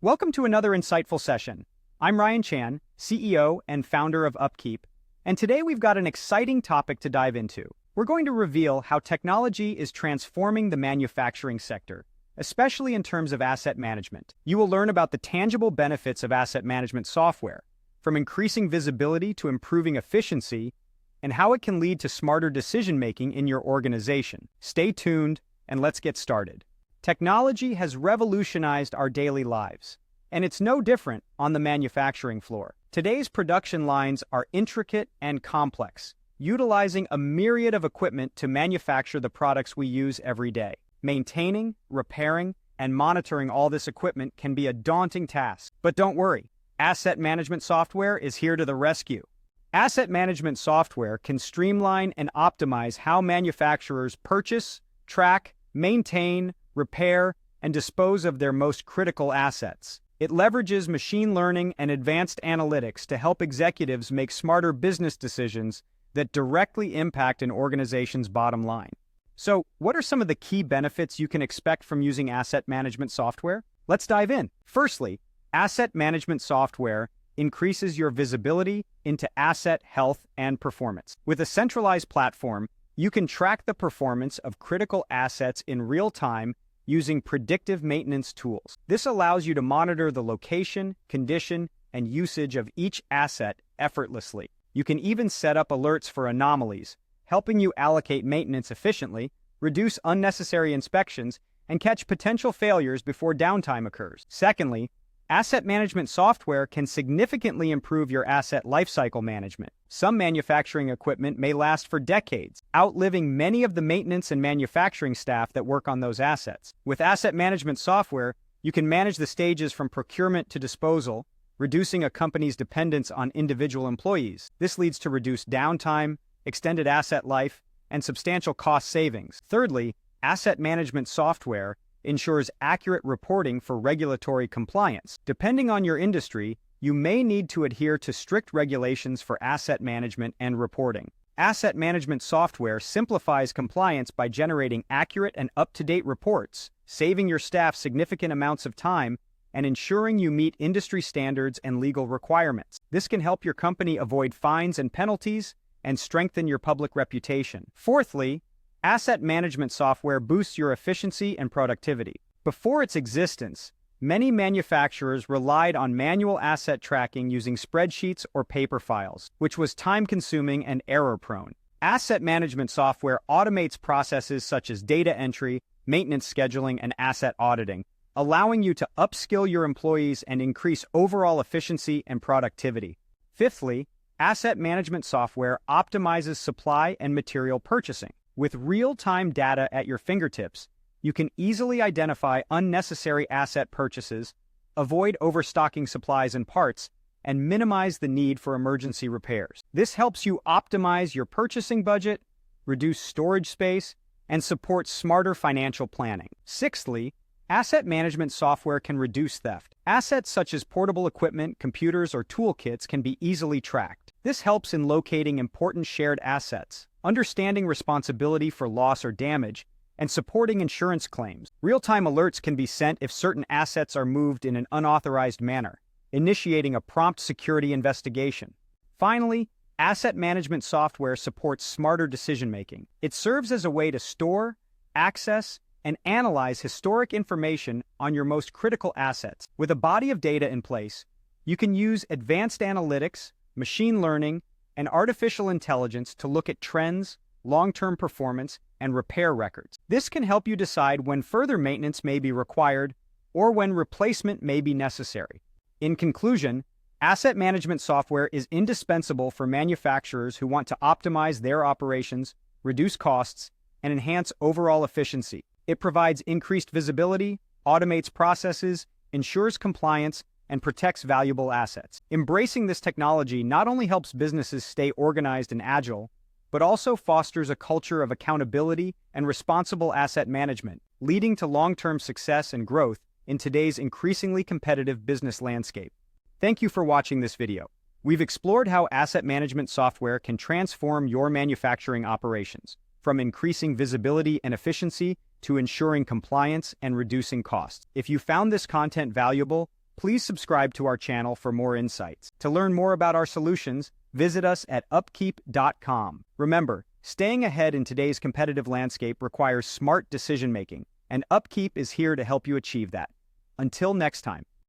Welcome to another insightful session. I'm Ryan Chan, CEO and founder of UpKeep, and today we've got an exciting topic to dive into. We're going to reveal how technology is transforming the manufacturing sector, especially in terms of asset management. You will learn about the tangible benefits of asset management software, from increasing visibility to improving efficiency, and how it can lead to smarter decision-making in your organization. Stay tuned, and let's get started. Technology has revolutionized our daily lives, and it's no different on the manufacturing floor. Today's production lines are intricate and complex, utilizing a myriad of equipment to manufacture the products we use every day. Maintaining, repairing, and monitoring all this equipment can be a daunting task. But don't worry, asset management software is here to the rescue. Asset management software can streamline and optimize how manufacturers purchase, track, maintain, repair, and dispose of their most critical assets. It leverages machine learning and advanced analytics to help executives make smarter business decisions that directly impact an organization's bottom line. So, what are some of the key benefits you can expect from using asset management software? Let's dive in. Firstly, asset management software increases your visibility into asset health and performance. With a centralized platform, you can track the performance of critical assets in real time using predictive maintenance tools. This allows you to monitor the location, condition, and usage of each asset effortlessly. You can even set up alerts for anomalies, helping you allocate maintenance efficiently, reduce unnecessary inspections, and catch potential failures before downtime occurs. Secondly, asset management software can significantly improve your asset lifecycle management. Some manufacturing equipment may last for decades, outliving many of the maintenance and manufacturing staff that work on those assets. With asset management software, you can manage the stages from procurement to disposal, reducing a company's dependence on individual employees. This leads to reduced downtime, extended asset life, and substantial cost savings. Thirdly, asset management software ensures accurate reporting for regulatory compliance. Depending on your industry, you may need to adhere to strict regulations for asset management and reporting. Asset management software simplifies compliance by generating accurate and up-to-date reports, saving your staff significant amounts of time and ensuring you meet industry standards and legal requirements. This can help your company avoid fines and penalties and strengthen your public reputation. Fourthly, asset management software boosts your efficiency and productivity. Before its existence, many manufacturers relied on manual asset tracking using spreadsheets or paper files, which was time-consuming and error-prone. Asset management software automates processes such as data entry, maintenance scheduling, and asset auditing, allowing you to upskill your employees and increase overall efficiency and productivity. Fifthly, asset management software optimizes supply and material purchasing. With real-time data at your fingertips, you can easily identify unnecessary asset purchases, avoid overstocking supplies and parts, and minimize the need for emergency repairs. This helps you optimize your purchasing budget, reduce storage space, and support smarter financial planning. Sixthly, asset management software can reduce theft. Assets such as portable equipment, computers, or toolkits can be easily tracked. This helps in locating important shared assets, understanding responsibility for loss or damage, and supporting insurance claims. Real-time alerts can be sent if certain assets are moved in an unauthorized manner, initiating a prompt security investigation. Finally, asset management software supports smarter decision-making. It serves as a way to store, access, and analyze historic information on your most critical assets. With a body of data in place, you can use advanced analytics, machine learning, and artificial intelligence to look at trends, long-term performance, and repair records. This can help you decide when further maintenance may be required or when replacement may be necessary. In conclusion, asset management software is indispensable for manufacturers who want to optimize their operations, reduce costs, and enhance overall efficiency. It provides increased visibility, automates processes, ensures compliance, and protects valuable assets. Embracing this technology not only helps businesses stay organized and agile, but also fosters a culture of accountability and responsible asset management, leading to long-term success and growth in today's increasingly competitive business landscape. Thank you for watching this video. We've explored how asset management software can transform your manufacturing operations, from increasing visibility and efficiency to ensuring compliance and reducing costs. If you found this content valuable, Please subscribe to our channel for more insights. To learn more about our solutions, visit us at upkeep.com. Remember, staying ahead in today's competitive landscape requires smart decision-making, and Upkeep is here to help you achieve that. Until next time.